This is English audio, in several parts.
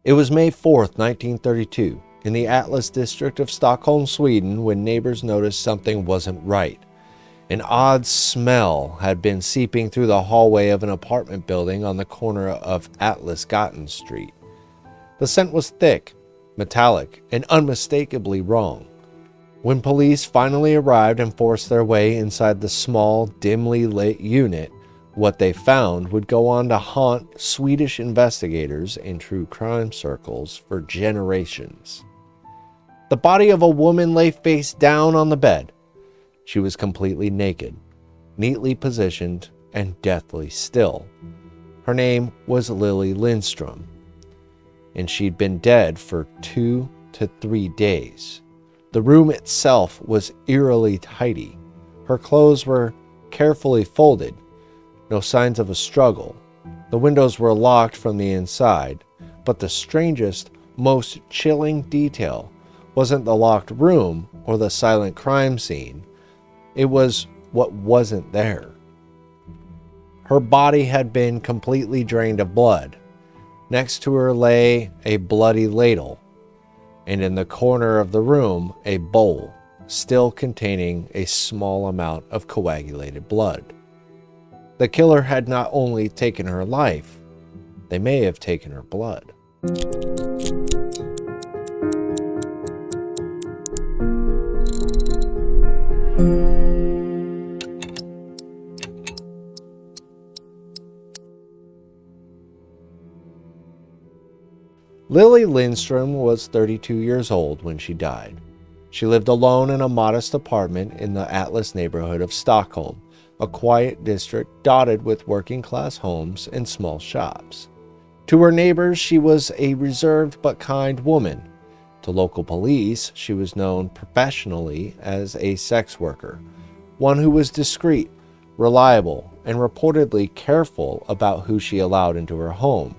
It was May 4th, 1932, in the Atlas district of Stockholm, Sweden, when neighbors noticed something wasn't right. An odd smell had been seeping through the hallway of an apartment building on the corner of Atlas-Gatten Street. The scent was thick, metallic, and unmistakably wrong. When police finally arrived and forced their way inside the small, dimly lit unit, what they found would go on to haunt Swedish investigators and true crime circles for generations. The body of a woman lay face down on the bed. She was completely naked, neatly positioned, and deathly still. Her name was Lilly Lindeström, and she'd been dead for 2 to 3 days. The room itself was eerily tidy. Her clothes were carefully folded, no signs of a struggle. The windows were locked from the inside, but the strangest, most chilling detail wasn't the locked room or the silent crime scene. It was what wasn't there. Her body had been completely drained of blood. Next to her lay a bloody ladle, and in the corner of the room, a bowl, still containing a small amount of coagulated blood. The killer had not only taken her life, they may have taken her blood. Lilly Lindeström was 32 years old when she died. She lived alone in a modest apartment in the Atlas neighborhood of Stockholm, a quiet district dotted with working-class homes and small shops. To her neighbors, she was a reserved but kind woman. To local police, she was known professionally as a sex worker, one who was discreet, reliable, and reportedly careful about who she allowed into her home.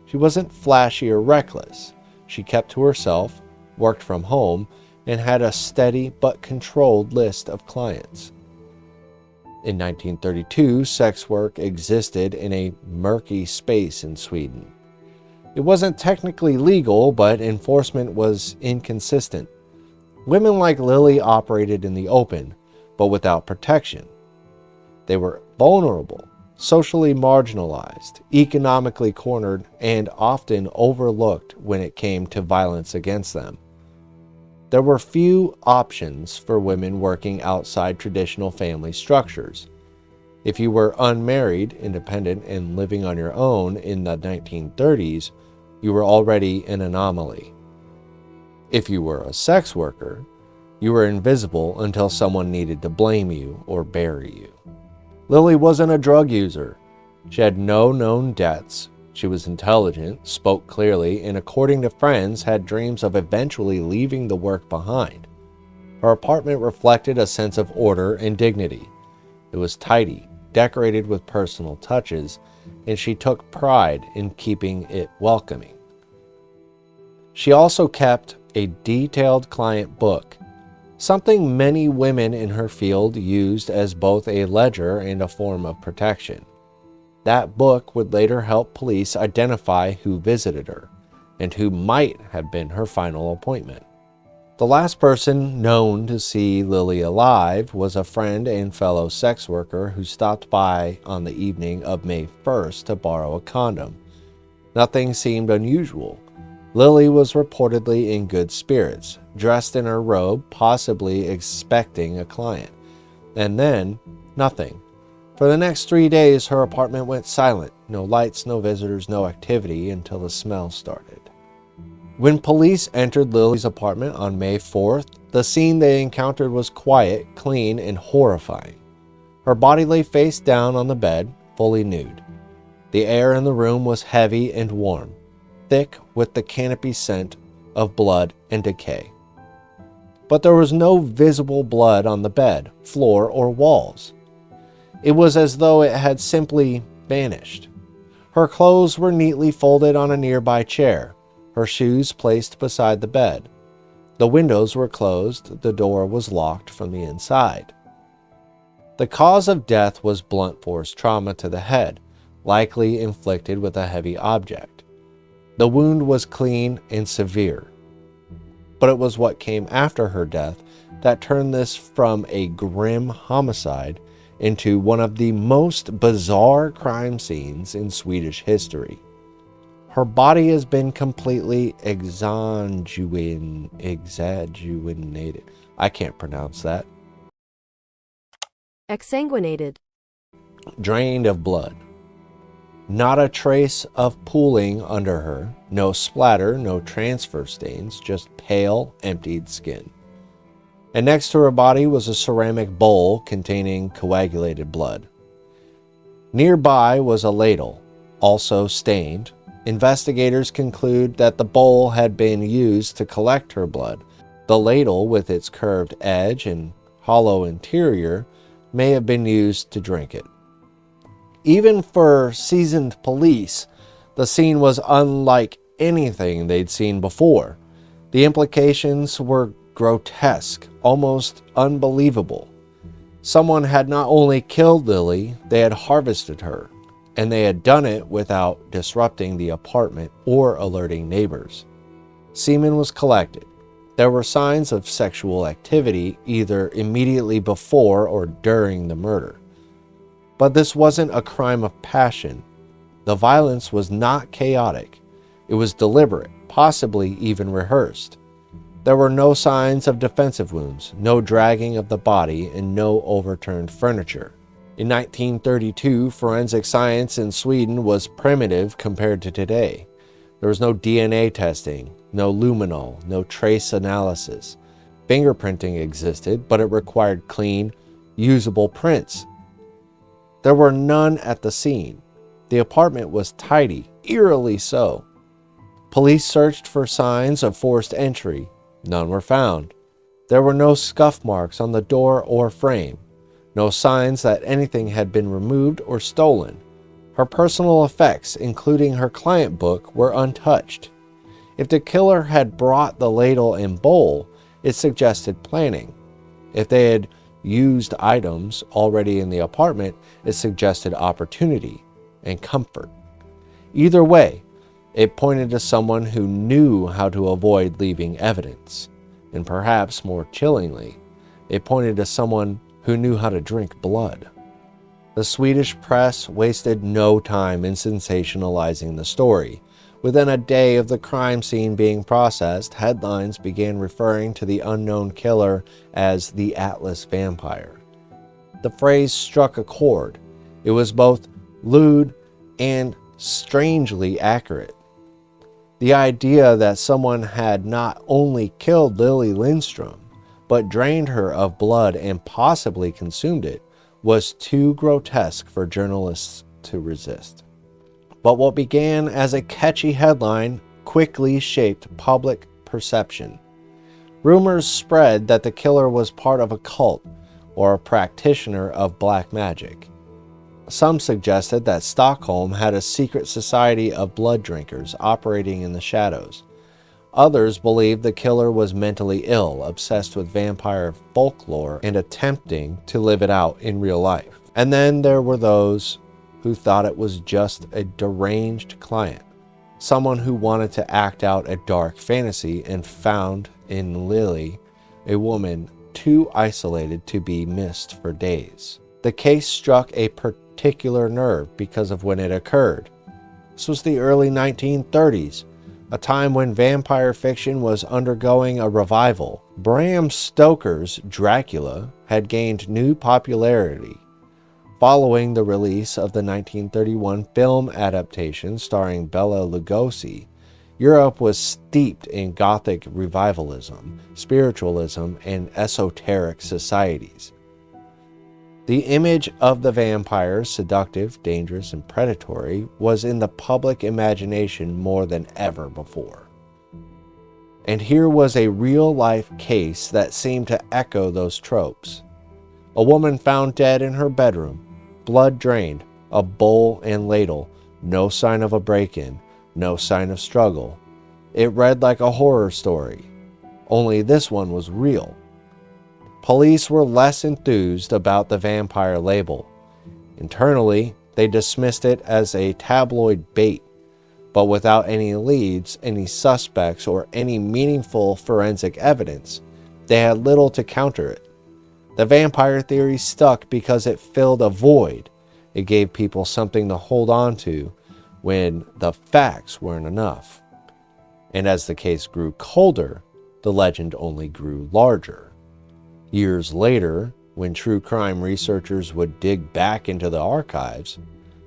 She wasn't flashy or reckless. She kept to herself, worked from home, and had a steady but controlled list of clients. In 1932, sex work existed in a murky space in Sweden. It wasn't technically legal, but enforcement was inconsistent. Women like Lilly operated in the open, but without protection. They were vulnerable, socially marginalized, economically cornered, and often overlooked when it came to violence against them. There were few options for women working outside traditional family structures. If you were unmarried, independent, and living on your own in the 1930s, you were already an anomaly. If you were a sex worker, you were invisible until someone needed to blame you or bury you. Lilly wasn't a drug user. She had no known debts. She was intelligent, spoke clearly, and according to friends, had dreams of eventually leaving the work behind. Her apartment reflected a sense of order and dignity. It was tidy, decorated with personal touches, and she took pride in keeping it welcoming. She also kept a detailed client book, something many women in her field used as both a ledger and a form of protection. That book would later help police identify who visited her and who might have been her final appointment. The last person known to see Lilly alive was a friend and fellow sex worker who stopped by on the evening of May 1st to borrow a condom. Nothing seemed unusual. Lilly was reportedly in good spirits, dressed in her robe, possibly expecting a client. And then, nothing. For the next 3 days, her apartment went silent. No lights, no visitors, no activity until the smell started. When police entered Lilly's apartment on May 4th, the scene they encountered was quiet, clean, and horrifying. Her body lay face down on the bed, fully nude. The air in the room was heavy and warm, thick with the canopy scent of blood and decay. But there was no visible blood on the bed, floor, or walls. It was as though it had simply vanished. Her clothes were neatly folded on a nearby chair, her shoes placed beside the bed. The windows were closed, the door was locked from the inside. The cause of death was blunt force trauma to the head, likely inflicted with a heavy object. The wound was clean and severe, but it was what came after her death that turned this from a grim homicide into one of the most bizarre crime scenes in Swedish history. Her body has been completely exsanguinated. I can't pronounce that. Exsanguinated. Drained of blood. Not a trace of pooling under her, no splatter, no transfer stains, just pale, emptied skin. And next to her body was a ceramic bowl containing coagulated blood. Nearby was a ladle, also stained. Investigators conclude that the bowl had been used to collect her blood. The ladle, with its curved edge and hollow interior, may have been used to drink it. Even for seasoned police, the scene was unlike anything they'd seen before. The implications were grotesque, almost unbelievable. Someone had not only killed Lilly, they had harvested her, and they had done it without disrupting the apartment or alerting neighbors. Semen was collected. There were signs of sexual activity either immediately before or during the murder. But this wasn't a crime of passion. The violence was not chaotic. It was deliberate, possibly even rehearsed. There were no signs of defensive wounds, no dragging of the body, and no overturned furniture. In 1932, forensic science in Sweden was primitive compared to today. There was no DNA testing, no luminol, no trace analysis. Fingerprinting existed, but it required clean, usable prints. There were none at the scene. The apartment was tidy, eerily so. Police searched for signs of forced entry. None were found. There were no scuff marks on the door or frame. No signs that anything had been removed or stolen. Her personal effects, including her client book, were untouched. If the killer had brought the ladle and bowl, it suggested planning. If they had used items already in the apartment, it suggested opportunity and comfort. Either way, it pointed to someone who knew how to avoid leaving evidence. And perhaps more chillingly, it pointed to someone who knew how to drink blood. The Swedish press wasted no time in sensationalizing the story. Within a day of the crime scene being processed, headlines began referring to the unknown killer as the Atlas Vampire. The phrase struck a chord. It was both lewd and strangely accurate. The idea that someone had not only killed Lilly Lindeström, but drained her of blood and possibly consumed it, was too grotesque for journalists to resist. But what began as a catchy headline quickly shaped public perception. Rumors spread that the killer was part of a cult or a practitioner of black magic. Some suggested that Stockholm had a secret society of blood drinkers operating in the shadows. Others believed the killer was mentally ill, obsessed with vampire folklore, and attempting to live it out in real life. And then there were those who thought it was just a deranged client, someone who wanted to act out a dark fantasy and found in Lilly a woman too isolated to be missed for days. The case struck a particular nerve because of when it occurred. This was the early 1930s, a time when vampire fiction was undergoing a revival. Bram Stoker's Dracula had gained new popularity. Following the release of the 1931 film adaptation starring Bela Lugosi, Europe was steeped in Gothic revivalism, spiritualism, and esoteric societies. The image of the vampire, seductive, dangerous, and predatory, was in the public imagination more than ever before. And here was a real-life case that seemed to echo those tropes. A woman found dead in her bedroom, blood drained, a bowl and ladle, no sign of a break-in, no sign of struggle. It read like a horror story, only this one was real. Police were less enthused about the vampire label. Internally, they dismissed it as a tabloid bait. But without any leads, any suspects, or any meaningful forensic evidence, they had little to counter it. The vampire theory stuck because it filled a void. It gave people something to hold on to when the facts weren't enough. And as the case grew colder, the legend only grew larger. Years later, when true crime researchers would dig back into the archives,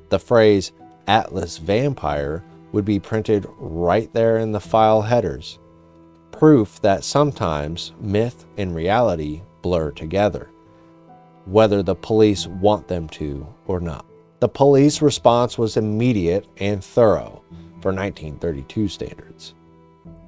the phrase Atlas vampire would be printed right there in the file headers, proof that sometimes myth and reality blur together, whether the police want them to or not. The police response was immediate and thorough for 1932 standards.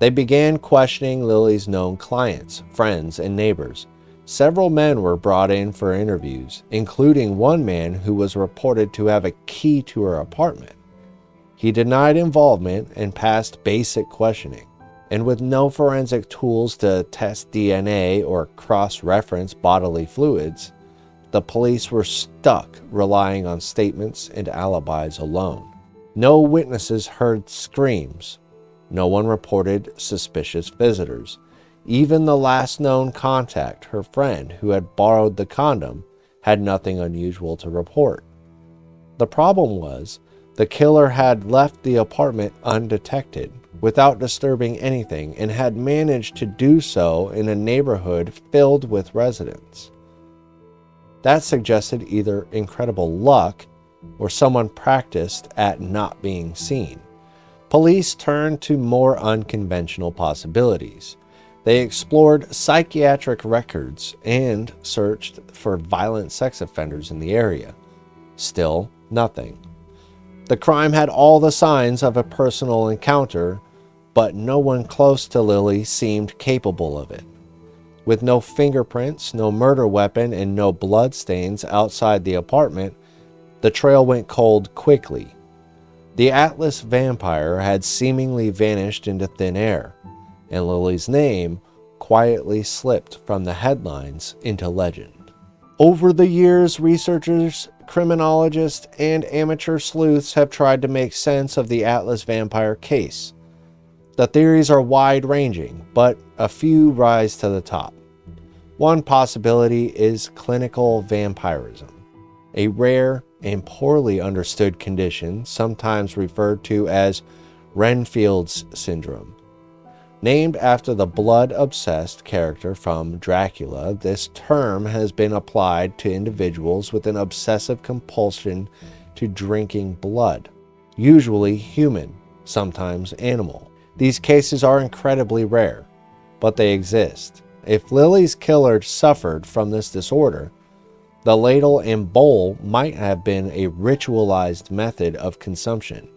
They began questioning Lilly's known clients, friends, and neighbors. Several men were brought in for interviews, including one man who was reported to have a key to her apartment. He denied involvement and passed basic questioning. And with no forensic tools to test DNA or cross-reference bodily fluids, the police were stuck relying on statements and alibis alone. No witnesses heard screams. No one reported suspicious visitors. Even the last known contact, her friend who had borrowed the condom, had nothing unusual to report. The problem was, the killer had left the apartment undetected, without disturbing anything, and had managed to do so in a neighborhood filled with residents. That suggested either incredible luck or someone practiced at not being seen. Police turned to more unconventional possibilities. They explored psychiatric records and searched for violent sex offenders in the area. Still, nothing. The crime had all the signs of a personal encounter, but no one close to Lilly seemed capable of it. With no fingerprints, no murder weapon, and no bloodstains outside the apartment, the trail went cold quickly. The Atlas vampire had seemingly vanished into thin air, and Lilly's name quietly slipped from the headlines into legend. Over the years, researchers, criminologists, and amateur sleuths have tried to make sense of the Atlas vampire case. The theories are wide-ranging, but a few rise to the top. One possibility is clinical vampirism, a rare and poorly understood condition sometimes referred to as Renfield's syndrome. Named after the blood-obsessed character from Dracula, this term has been applied to individuals with an obsessive compulsion to drinking blood, usually human, sometimes animal. These cases are incredibly rare, but they exist. If Lilly's killer suffered from this disorder, the ladle and bowl might have been a ritualized method of consumption,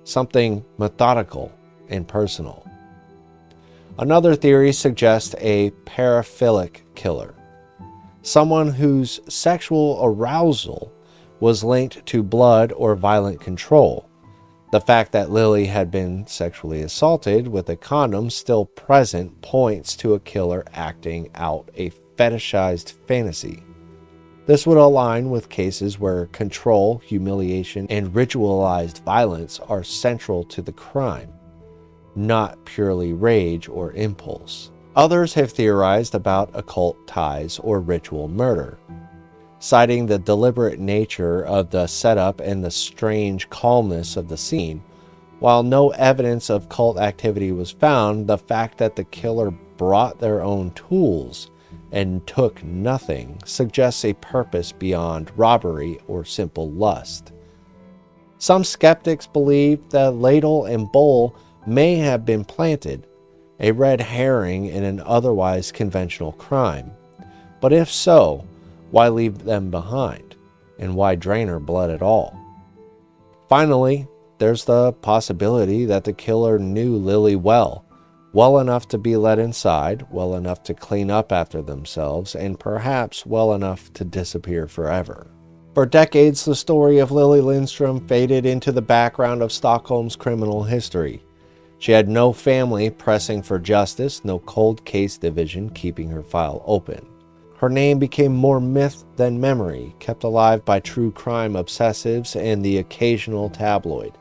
something methodical and personal. Another theory suggests a paraphilic killer, someone whose sexual arousal was linked to blood or violent control. The fact that Lilly had been sexually assaulted with a condom still present points to a killer acting out a fetishized fantasy. This would align with cases where control, humiliation, and ritualized violence are central to the crime, not purely rage or impulse. Others have theorized about occult ties or ritual murder, citing the deliberate nature of the setup and the strange calmness of the scene. While no evidence of cult activity was found, the fact that the killer brought their own tools and took nothing suggests a purpose beyond robbery or simple lust. Some skeptics believe the ladle and bowl may have been planted, a red herring in an otherwise conventional crime. But if so, why leave them behind? And why drain her blood at all? Finally, there's the possibility that the killer knew Lilly well enough to be let inside, well enough to clean up after themselves, and perhaps well enough to disappear forever. For decades, the story of Lilly Lindeström faded into the background of Stockholm's criminal history. She had no family pressing for justice, no cold case division keeping her file open. Her name became more myth than memory, kept alive by true crime obsessives and the occasional tabloid.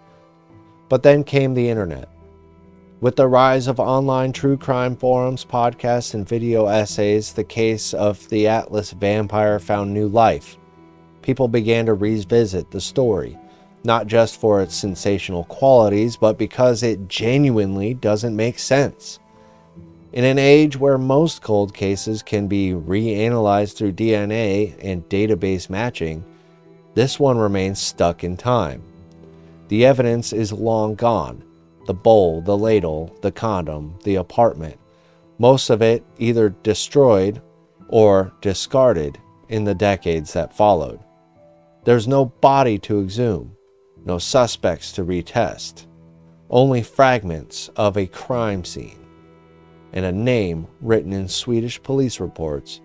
But then came the internet. With the rise of online true crime forums, podcasts, and video essays, the case of the Atlas vampire found new life. People began to revisit the story, not just for its sensational qualities, but because it genuinely doesn't make sense. In an age where most cold cases can be reanalyzed through DNA and database matching, this one remains stuck in time. The evidence is long gone. The bowl, the ladle, the condom, the apartment. Most of it either destroyed or discarded in the decades that followed. There's no body to exhume, no suspects to retest, only fragments of a crime scene, and a name written in Swedish police reports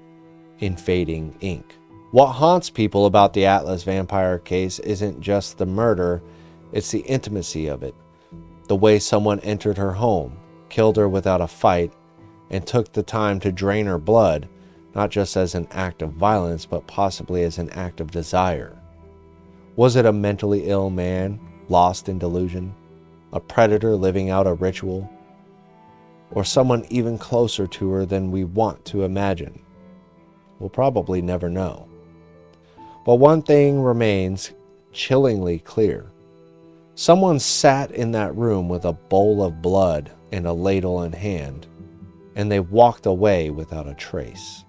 in fading ink. What haunts people about the Atlas vampire case isn't just the murder, it's the intimacy of it. The way someone entered her home, killed her without a fight, and took the time to drain her blood, not just as an act of violence, but possibly as an act of desire. Was it a mentally ill man, lost in delusion? A predator living out a ritual? Or someone even closer to her than we want to imagine? We'll probably never know. But one thing remains chillingly clear. Someone sat in that room with a bowl of blood and a ladle in hand, and they walked away without a trace.